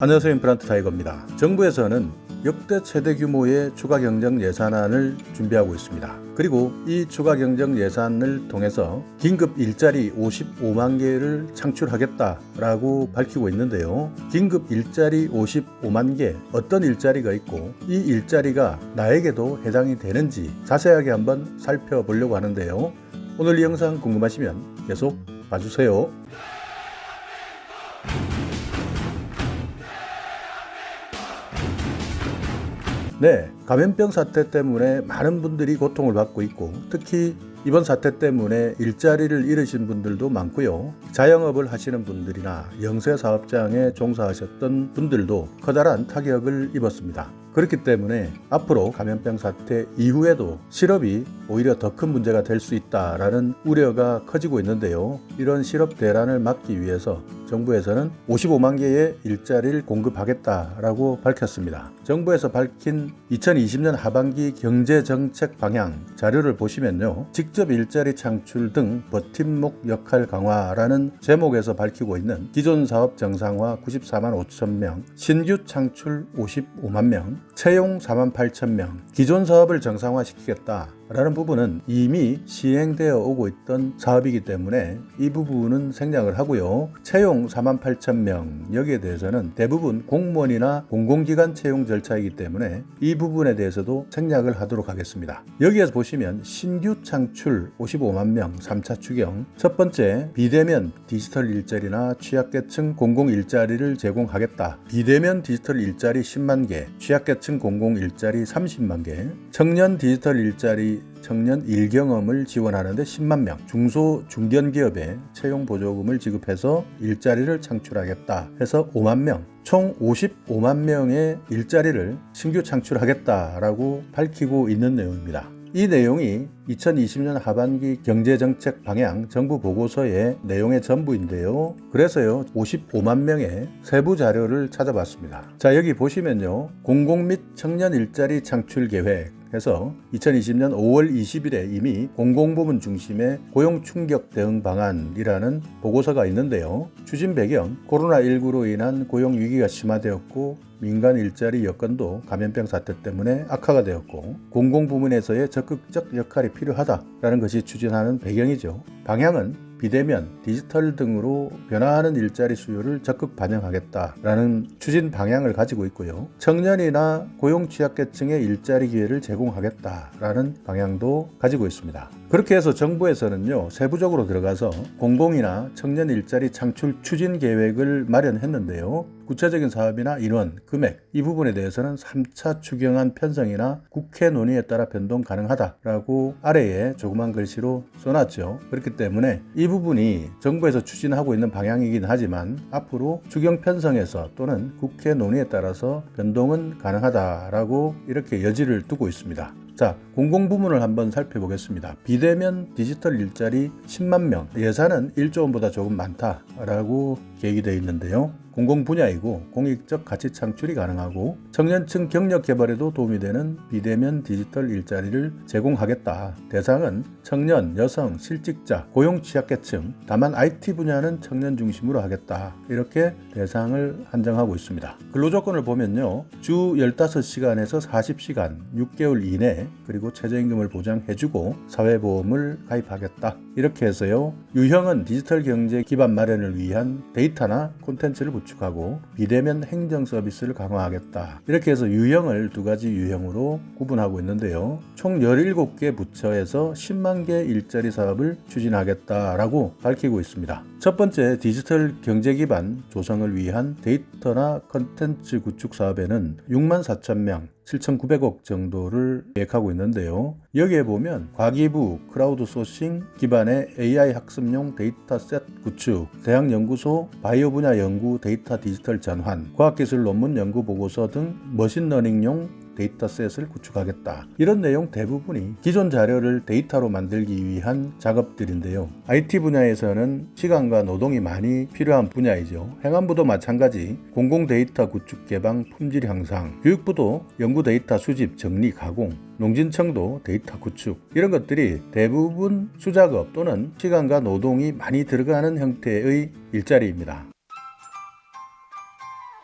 안녕하세요. 임플란트 타이거입니다. 정부에서는 역대 최대 규모의 추가 경정 예산안을 준비하고 있습니다. 그리고 이 추가 경정 예산을 통해서 긴급 일자리 55만 개를 창출하겠다라고 밝히고 있는데요. 긴급 일자리 55만 개, 어떤 일자리가 있고 이 일자리가 나에게도 해당이 되는지 자세하게 한번 살펴보려고 하는데요. 오늘 이 영상 궁금하시면 계속 봐주세요. 네, 감염병 사태 때문에 많은 분들이 고통을 받고 있고 특히 이번 사태 때문에 일자리를 잃으신 분들도 많고요. 자영업을 하시는 분들이나 영세사업장에 종사하셨던 분들도 커다란 타격을 입었습니다. 그렇기 때문에 앞으로 감염병 사태 이후에도 실업이 오히려 더 큰 문제가 될 수 있다라는 우려가 커지고 있는데요. 이런 실업 대란을 막기 위해서 정부에서는 55만 개의 일자리를 공급하겠다라고 밝혔습니다. 정부에서 밝힌 2020년 하반기 경제정책 방향 자료를 보시면요. 직접 일자리 창출 등 버팀목 역할 강화라는 제목에서 밝히고 있는 기존 사업 정상화 94만 5천 명, 신규 창출 55만 명, 채용 4만 8천 명, 기존 사업을 정상화시키겠다. 라는 부분은 이미 시행되어 오고 있던 사업이기 때문에 이 부분은 생략을 하고요. 채용 4만 8천 명 여기에 대해서는 대부분 공무원이나 공공기관 채용 절차이기 때문에 이 부분에 대해서도 생략을 하도록 하겠습니다. 여기에서 보시면 신규 창출 55만 명 3차 추경, 첫 번째 비대면 디지털 일자리나 취약계층 공공 일자리를 제공하겠다. 비대면 디지털 일자리 10만 개, 취약계층 공공 일자리 30만 개, 청년 디지털 일자리 청년 일경험을 지원하는데 10만 명, 중소 중견기업에 채용 보조금을 지급해서 일자리를 창출하겠다 해서 5만 명, 총 55만 명의 일자리를 신규 창출하겠다라고 밝히고 있는 내용입니다. 이 내용이 2020년 하반기 경제정책 방향 정부 보고서의 내용의 전부인데요. 그래서요 55만 명의 세부 자료를 찾아봤습니다. 자, 여기 보시면요. 공공 및 청년 일자리 창출 계획 해서 2020년 5월 20일에 이미 공공부문 중심의 고용 충격 대응 방안이라는 보고서가 있는데요. 추진 배경, 코로나19로 인한 고용 위기가 심화되었고 민간 일자리 여건도 감염병 사태 때문에 악화가 되었고 공공부문에서의 적극적 역할이 필요하다라는 것이 추진하는 배경이죠. 방향은 비대면, 디지털 등으로 변화하는 일자리 수요를 적극 반영하겠다라는 추진 방향을 가지고 있고요. 청년이나 고용 취약계층의 일자리 기회를 제공하겠다라는 방향도 가지고 있습니다. 그렇게 해서 정부에서는요, 세부적으로 들어가서 공공이나 청년 일자리 창출 추진 계획을 마련했는데요. 구체적인 사업이나 인원, 금액, 이 부분에 대해서는 3차 추경안 편성이나 국회 논의에 따라 변동 가능하다라고 아래에 조그만 글씨로 써놨죠. 그렇기 때문에 이 부분이 정부에서 추진하고 있는 방향이긴 하지만 앞으로 추경 편성에서 또는 국회 논의에 따라서 변동은 가능하다라고 이렇게 여지를 두고 있습니다. 자, 공공부문을 한번 살펴보겠습니다. 비대면 디지털 일자리 10만 명, 예산은 1조 원보다 조금 많다라고 계획이 되어 있는데요. 공공 분야이고 공익적 가치 창출이 가능하고 청년층 경력 개발에도 도움이 되는 비대면 디지털 일자리를 제공하겠다. 대상은 청년, 여성, 실직자, 고용 취약계층, 다만 IT 분야는 청년 중심으로 하겠다. 이렇게 대상을 한정하고 있습니다. 근로조건을 보면요. 주 15시간에서 40시간, 6개월 이내 그리고 최저임금을 보장해주고 사회보험을 가입하겠다. 이렇게 해서요. 유형은 디지털 경제 기반 마련을 위한 데이터나 콘텐츠를 구축하고 비대면 행정 서비스를 강화하겠다. 이렇게 해서 유형을 두 가지 유형으로 구분하고 있는데요. 총 17개 부처에서 10만 개 일자리 사업을 추진하겠다라고 밝히고 있습니다. 첫 번째 디지털 경제 기반 조성을 위한 데이터나 콘텐츠 구축 사업에는 6만 4천 명 7,900억 정도를 계획하고 있는데요. 여기에 보면 과기부 크라우드 소싱 기반의 AI 학습용 데이터셋 구축, 대학연구소 바이오 분야 연구 데이터 디지털 전환, 과학기술 논문 연구 보고서 등 머신러닝용 데이터셋을 구축하겠다. 이런 내용 대부분이 기존 자료를 데이터로 만들기 위한 작업들인데요. IT 분야에서는 시간과 노동이 많이 필요한 분야이죠. 행안부도 마찬가지 공공 데이터 구축 개방 품질 향상, 교육부도 연구 데이터 수집, 정리, 가공, 농진청도 데이터 구축, 이런 것들이 대부분 수작업 또는 시간과 노동이 많이 들어가는 형태의 일자리입니다.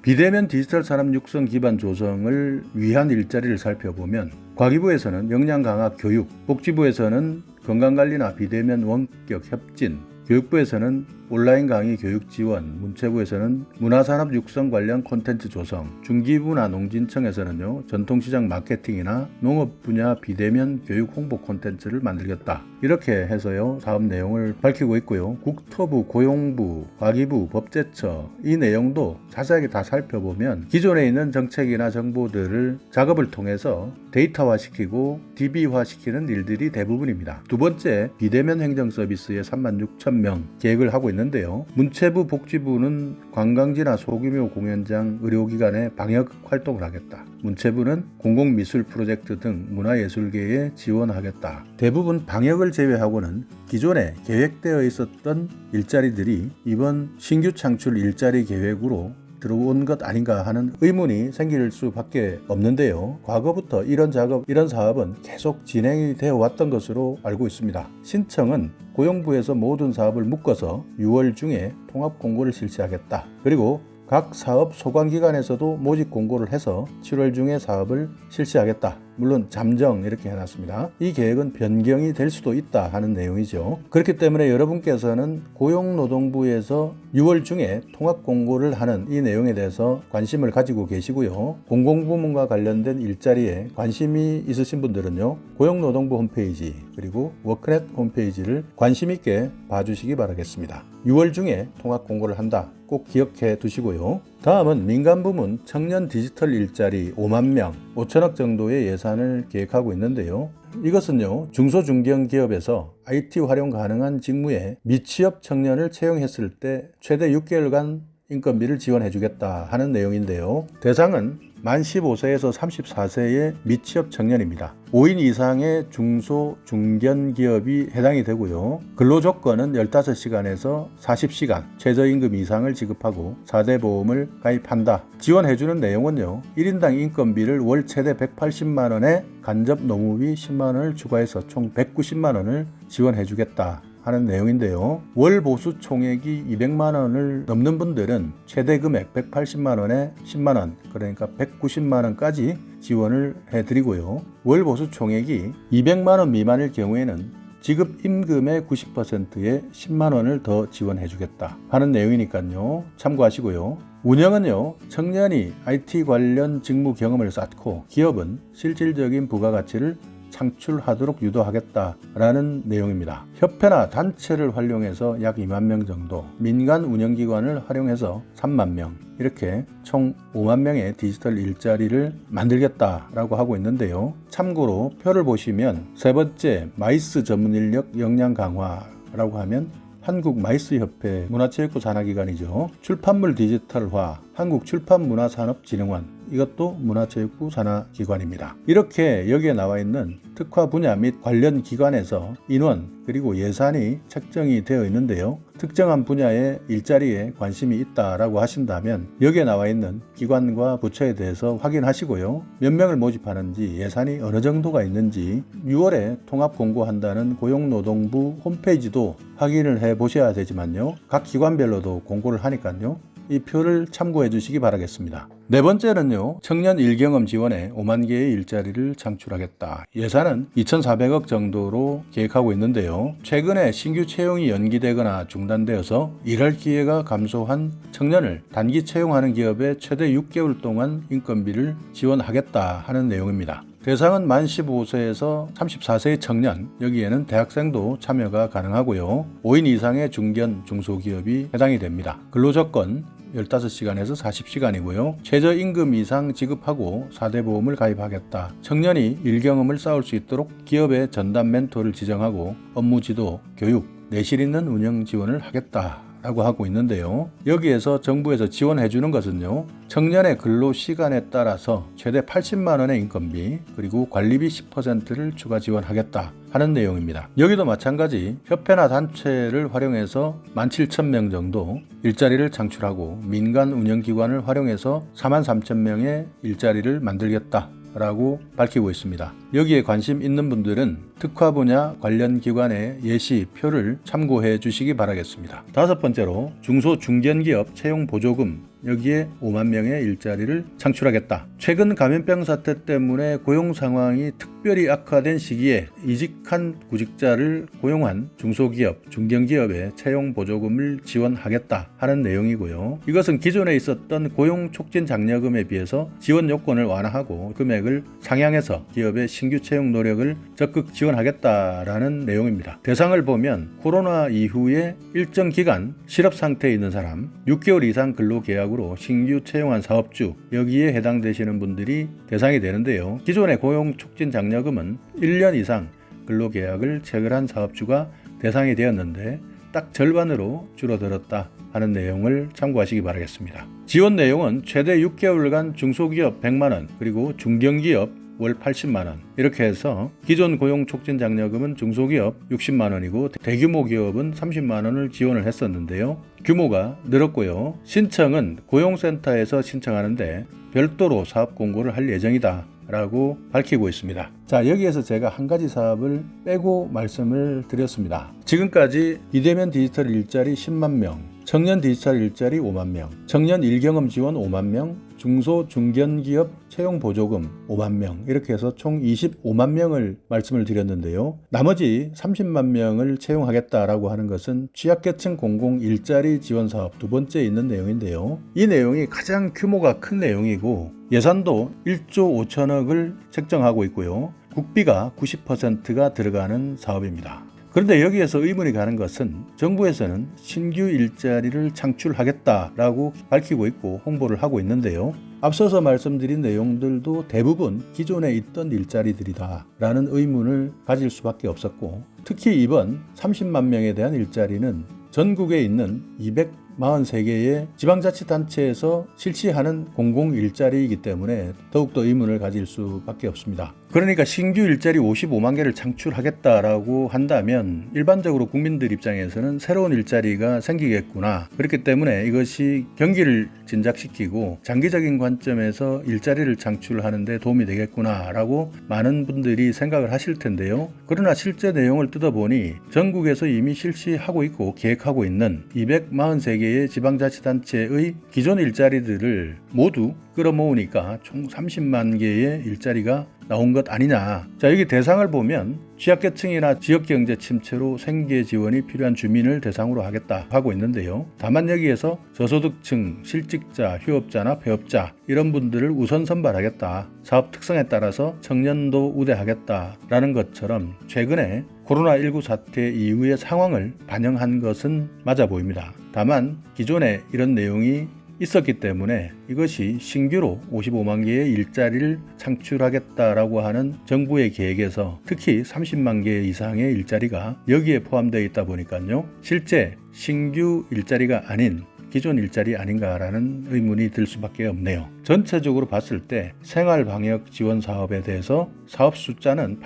비대면 디지털 산업 육성 기반 조성을 위한 일자리를 살펴보면 과기부에서는 역량 강화 교육, 복지부에서는 건강관리나 비대면 원격 협진, 교육부에서는 온라인 강의 교육 지원, 문체부에서는 문화산업 육성 관련 콘텐츠 조성, 중기부나 농진청에서는요 전통시장 마케팅이나 농업 분야 비대면 교육 홍보 콘텐츠를 만들겠다. 이렇게 해서요 사업 내용을 밝히고 있고요. 국토부, 고용부, 과기부, 법제처 이 내용도 자세하게 다 살펴보면 기존에 있는 정책이나 정보들을 작업을 통해서 데이터화시키고 DB화시키는 일들이 대부분입니다. 두 번째, 비대면 행정 서비스에 36,000명 계획을 하고 있는데요. 문체부, 복지부는 관광지나 소규모 공연장, 의료기관에 방역 활동을 하겠다. 문체부는 공공미술 프로젝트 등 문화예술계에 지원하겠다. 대부분 방역을 제외하고는 기존에 계획되어 있었던 일자리들이 이번 신규 창출 일자리 계획으로 들어온 것 아닌가 하는 의문이 생길 수밖에 없는데요. 과거부터 이런 작업, 이런 사업은 계속 진행이 되어 왔던 것으로 알고 있습니다. 신청은 고용부에서 모든 사업을 묶어서 6월 중에 통합 공고를 실시하겠다. 그리고 각 사업 소관기관에서도 모집 공고를 해서 7월 중에 사업을 실시하겠다. 물론 잠정 이렇게 해놨습니다. 이 계획은 변경이 될 수도 있다 하는 내용이죠. 그렇기 때문에 여러분께서는 고용노동부에서 6월 중에 통합 공고를 하는 이 내용에 대해서 관심을 가지고 계시고요. 공공부문과 관련된 일자리에 관심이 있으신 분들은요. 고용노동부 홈페이지 그리고 워크넷 홈페이지를 관심 있게 봐주시기 바라겠습니다. 6월 중에 통합 공고를 한다. 꼭 기억해 두시고요. 다음은 민간부문 청년 디지털 일자리 5만 명, 5천억 정도의 예산을 계획하고 있는데요. 이것은요, 중소중견기업에서 IT 활용 가능한 직무에 미취업 청년을 채용했을 때 최대 6개월간 인건비를 지원해주겠다 하는 내용인데요. 대상은 만 15세에서 34세의 미취업 청년입니다. 5인 이상의 중소, 중견기업이 해당이 되고요. 근로조건은 15시간에서 40시간, 최저임금 이상을 지급하고 4대 보험을 가입한다. 지원해주는 내용은요. 1인당 인건비를 월 최대 180만 원에 간접 노무비 10만 원을 추가해서 총 190만 원을 지원해주겠다. 하는 내용인데요. 월 보수 총액이 200만 원을 넘는 분들은 최대 금액 180만 원에 10만 원, 그러니까 190만 원까지 지원을 해드리고요. 월 보수 총액이 200만 원 미만일 경우에는 지급 임금의 90%에 10만 원을 더 지원해주겠다 하는 내용이니까요. 참고하시고요. 운영은요, 청년이 IT 관련 직무 경험을 쌓고 기업은 실질적인 부가가치를 창출하도록 유도하겠다라는 내용입니다. 협회나 단체를 활용해서 약 2만 명 정도, 민간 운영기관을 활용해서 3만 명, 이렇게 총 5만 명의 디지털 일자리를 만들겠다라고 하고 있는데요. 참고로 표를 보시면 세 번째, 마이스 전문인력 역량 강화라고 하면 한국마이스협회 문화체육부 산하기관이죠. 출판물 디지털화, 한국출판문화산업진흥원, 이것도 문화체육부 산하기관입니다. 이렇게 여기에 나와 있는 특화 분야 및 관련 기관에서 인원 그리고 예산이 책정이 되어 있는데요. 특정한 분야의 일자리에 관심이 있다라고 하신다면 여기에 나와 있는 기관과 부처에 대해서 확인하시고요. 몇 명을 모집하는지, 예산이 어느 정도가 있는지 6월에 통합 공고한다는 고용노동부 홈페이지도 확인을 해 보셔야 되지만요. 각 기관별로도 공고를 하니까요. 이 표를 참고해 주시기 바라겠습니다. 네 번째는요, 청년 일경험 지원에 5만 개의 일자리를 창출하겠다. 예산은 2,400억 정도로 계획하고 있는데요. 최근에 신규 채용이 연기되거나 중단되어서 일할 기회가 감소한 청년을 단기 채용하는 기업에 최대 6개월 동안 인건비를 지원하겠다 하는 내용입니다. 대상은 만 15세에서 34세의 청년, 여기에는 대학생도 참여가 가능하고요. 5인 이상의 중견, 중소기업이 해당이 됩니다. 근로조건 15시간에서 40시간이고요. 최저임금 이상 지급하고 4대 보험을 가입하겠다. 청년이 일경험을 쌓을 수 있도록 기업의 전담 멘토를 지정하고 업무 지도, 교육, 내실 있는 운영 지원을 하겠다. 라고 하고 있는데요. 여기에서 정부에서 지원해 주는 것은요. 청년의 근로 시간에 따라서 최대 80만 원의 인건비 그리고 관리비 10%를 추가 지원하겠다 하는 내용입니다. 여기도 마찬가지 협회나 단체를 활용해서 17,000명 정도 일자리를 창출하고 민간 운영기관을 활용해서 43,000명의 일자리를 만들겠다. 라고 밝히고 있습니다. 여기에 관심 있는 분들은 특화 분야 관련 기관의 예시표를 참고해 주시기 바라겠습니다. 다섯 번째로 중소중견기업 채용 보조금 여기에 5만 명의 일자리를 창출하겠다. 최근 감염병 사태 때문에 고용 상황이 특별히 악화된 시기에 이직한 구직자를 고용한 중소기업, 중견기업에 채용보조금을 지원하겠다 하는 내용이고요. 이것은 기존에 있었던 고용촉진장려금에 비해서 지원 요건을 완화하고 금액을 상향해서 기업의 신규 채용 노력을 적극 지원하겠다라는 내용입니다. 대상을 보면 코로나 이후에 일정 기간 실업 상태에 있는 사람, 6개월 이상 근로계약으로 신규 채용한 사업주, 여기에 해당되시는 분들이 대상이 되는데요. 기존의 고용촉진장려금은 1년 이상 근로계약을 체결한 사업주가 대상이 되었는데 딱 절반으로 줄어들었다 하는 내용을 참고하시기 바라겠습니다. 지원 내용은 최대 6개월간 중소기업 100만원, 그리고 중견기업 월 80만원, 이렇게 해서 기존 고용촉진장려금은 중소기업 60만원이고 대규모 기업은 30만원을 지원을 했었는데요. 규모가 늘었고요. 신청은 고용센터에서 신청하는데 별도로 사업 공고를 할 예정이다 라고 밝히고 있습니다. 자, 여기에서 제가 한 가지 사업을 빼고 말씀을 드렸습니다. 지금까지 비대면 디지털 일자리 10만 명, 청년 디지털 일자리 5만 명, 청년 일경험 지원 5만 명, 중소 중견기업 채용 보조금 5만 명, 이렇게 해서 총 25만 명을 말씀을 드렸는데요. 나머지 30만 명을 채용하겠다라고 하는 것은 취약계층 공공 일자리 지원 사업 두 번째 있는 내용인데요. 이 내용이 가장 규모가 큰 내용이고 예산도 1조 5천억을 책정하고 있고요. 국비가 90%가 들어가는 사업입니다. 그런데 여기에서 의문이 가는 것은 정부에서는 신규 일자리를 창출하겠다라고 밝히고 있고 홍보를 하고 있는데요. 앞서서 말씀드린 내용들도 대부분 기존에 있던 일자리들이다 라는 의문을 가질 수밖에 없었고, 특히 이번 30만 명에 대한 일자리는 전국에 있는 243개의 지방자치단체에서 실시하는 공공 일자리이기 때문에 더욱더 의문을 가질 수밖에 없습니다. 그러니까 신규 일자리 55만 개를 창출하겠다라고 한다면 일반적으로 국민들 입장에서는 새로운 일자리가 생기겠구나, 그렇기 때문에 이것이 경기를 진작시키고 장기적인 관점에서 일자리를 창출하는 데 도움이 되겠구나 라고 많은 분들이 생각을 하실 텐데요. 그러나 실제 내용을 뜯어보니 전국에서 이미 실시하고 있고 계획하고 있는 243개의 지방자치단체의 기존 일자리들을 모두 끌어모으니까 총 30만 개의 일자리가 나온 것 아니냐. 자, 여기 대상을 보면 취약계층이나 지역경제 침체로 생계 지원이 필요한 주민을 대상으로 하겠다 하고 있는데요. 다만 여기에서 저소득층, 실직자, 휴업자나 폐업자 이런 분들을 우선 선발하겠다. 사업 특성에 따라서 청년도 우대하겠다라는 것처럼 최근에 코로나19 사태 이후의 상황을 반영한 것은 맞아 보입니다. 다만 기존에 이런 내용이 있었기 때문에 이것이 신규로 55만 개의 일자리를 창출하겠다라고 하는 정부의 계획에서 특히 30만 개 이상의 일자리가 여기에 포함되어 있다 보니까요. 실제 신규 일자리가 아닌 기존 일자리 아닌가라는 의문이 들 수밖에 없네요. 전체적으로 봤을 때 생활방역 지원 사업에 대해서 사업 숫자는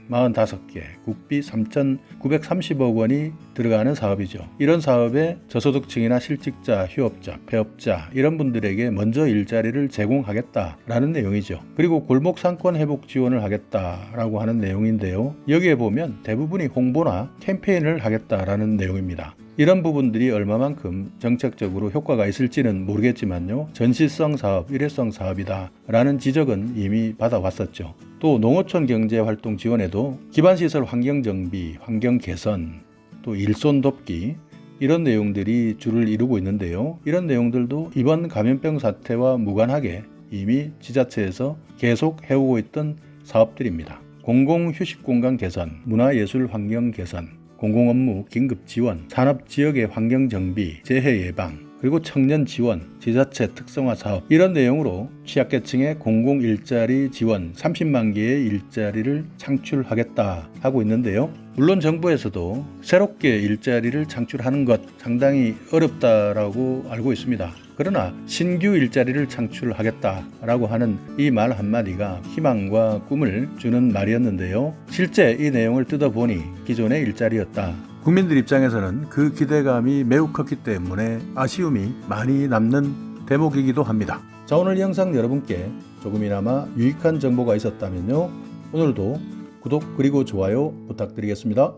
845개, 국비 3,930억 원이 들어가는 사업이죠. 이런 사업에 저소득층이나 실직자, 휴업자, 폐업자 이런 분들에게 먼저 일자리를 제공하겠다라는 내용이죠. 그리고 골목상권 회복 지원을 하겠다라고 하는 내용인데요. 여기에 보면 대부분이 홍보나 캠페인을 하겠다라는 내용입니다. 이런 부분들이 얼마만큼 정책적으로 효과가 있을지는 모르겠지만요. 전시성 사업, 일회성 사업이다 라는 지적은 이미 받아왔었죠. 또 농어촌 경제활동 지원에도 기반시설 환경정비, 환경개선, 또 일손 돕기 이런 내용들이 주를 이루고 있는데요. 이런 내용들도 이번 감염병 사태와 무관하게 이미 지자체에서 계속 해오고 있던 사업들입니다. 공공휴식공간 개선, 문화예술 환경 개선, 공공업무 긴급 지원, 산업지역의 환경정비, 재해 예방, 그리고 청년 지원, 지자체 특성화 사업 이런 내용으로 취약계층의 공공 일자리 지원 30만 개의 일자리를 창출하겠다 하고 있는데요. 물론 정부에서도 새롭게 일자리를 창출하는 것 상당히 어렵다라고 알고 있습니다. 그러나 신규 일자리를 창출하겠다라고 하는 이 말 한마디가 희망과 꿈을 주는 말이었는데요. 실제 이 내용을 뜯어보니 기존의 일자리였다. 국민들 입장에서는 그 기대감이 매우 컸기 때문에 아쉬움이 많이 남는 대목이기도 합니다. 자, 오늘 영상 여러분께 조금이나마 유익한 정보가 있었다면요. 오늘도 구독 그리고 좋아요 부탁드리겠습니다.